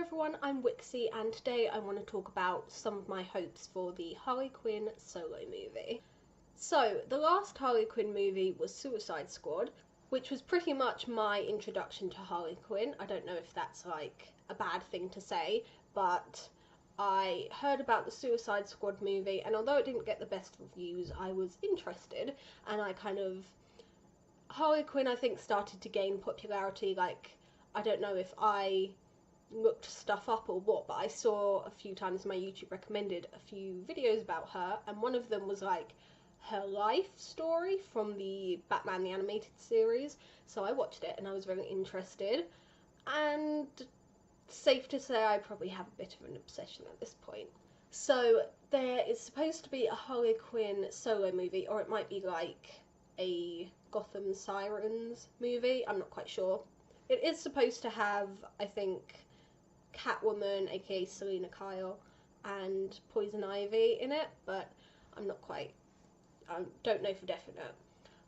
everyone, I'm Wixie and today I want to talk about some of my hopes for the Harley Quinn solo movie. So, the last Harley Quinn movie was Suicide Squad, which was pretty much my introduction to Harley Quinn. I don't know if that's like a bad thing to say, but I heard about the Suicide Squad movie and although it didn't get the best reviews, I was interested and Harley Quinn I think started to gain popularity, I don't know if I looked stuff up or what, but I saw a few times my YouTube recommended a few videos about her, and one of them was like her life story from the Batman the Animated Series, so I watched it and I was very interested, and safe to say I probably have a bit of an obsession at this point. So there is supposed to be a Harley Quinn solo movie, or it might be like a Gotham Sirens movie, I'm not quite sure. It is supposed to have, I think, Catwoman, aka Selena Kyle, and Poison Ivy in it, but I don't know for definite.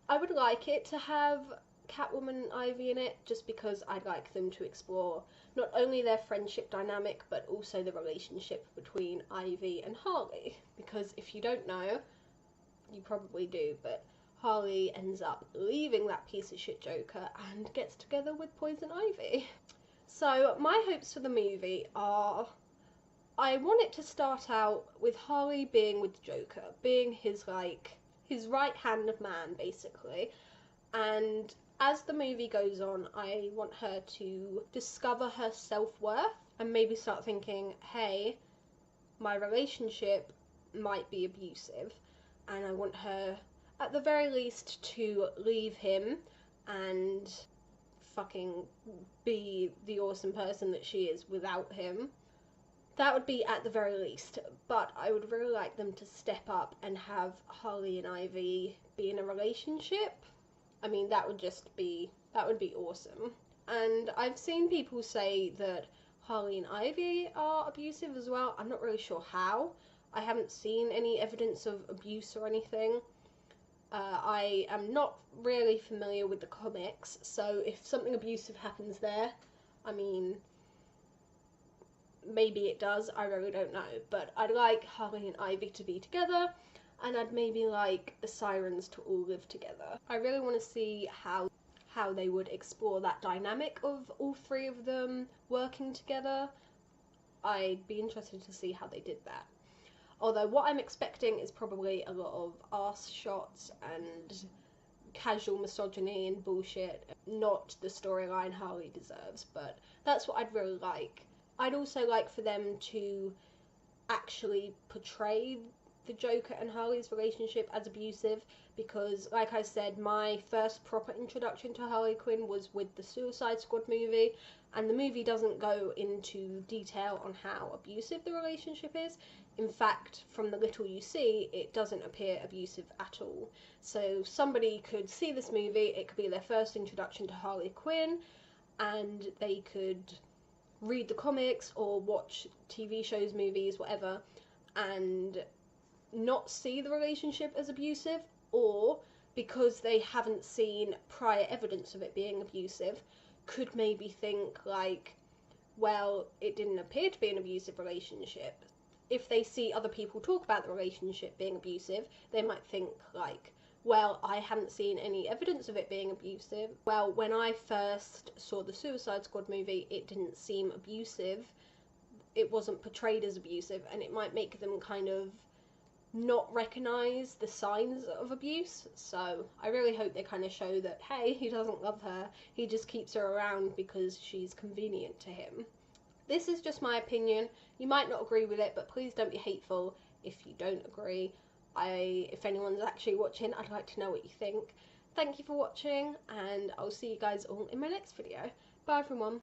I would like it to have Catwoman and Ivy in it, just because I'd like them to explore not only their friendship dynamic, but also the relationship between Ivy and Harley, because if you don't know, you probably do, but Harley ends up leaving that piece of shit Joker and gets together with Poison Ivy. So my hopes for the movie are, I want it to start out with Harley being with Joker, being his right hand of man basically, and as the movie goes on I want her to discover her self-worth and maybe start thinking, hey, my relationship might be abusive, and I want her at the very least to leave him and fucking be the awesome person that she is without him. That would be at the very least, but I would really like them to step up and have Harley and Ivy be in a relationship. I mean, that would be awesome. And I've seen people say that Harley and Ivy are abusive as well. I'm not really sure how. I haven't seen any evidence of abuse or anything. I am not really familiar with the comics, so if something abusive happens there, I mean, maybe it does, I really don't know, but I'd like Harley and Ivy to be together, and I'd maybe like the Sirens to all live together. I really want to see how they would explore that dynamic of all three of them working together. I'd be interested to see how they did that. Although what I'm expecting is probably a lot of arse shots and casual misogyny and bullshit, not the storyline Harley deserves, but that's what I'd really like. I'd also like for them to actually portray the Joker and Harley's relationship as abusive, because like I said, my first proper introduction to Harley Quinn was with the Suicide Squad movie, and the movie doesn't go into detail on how abusive the relationship is. In fact, from the little you see, it doesn't appear abusive at all. So somebody could see this movie, it could be their first introduction to Harley Quinn, and they could read the comics or watch TV shows, movies, whatever, and not see the relationship as abusive, or because they haven't seen prior evidence of it being abusive, could maybe think like, well, it didn't appear to be an abusive relationship. If they see other people talk about the relationship being abusive, they might think like, well, I haven't seen any evidence of it being abusive. Well, when I first saw the Suicide Squad movie, it didn't seem abusive. It wasn't portrayed as abusive, and it might make them kind of not recognise the signs of abuse. So I really hope they kind of show that, hey, he doesn't love her, he just keeps her around because she's convenient to him. This is just my opinion. You might not agree with it, but please don't be hateful if you don't agree. If anyone's actually watching, I'd like to know what you think. Thank you for watching, and I'll see you guys all in my next video. Bye everyone.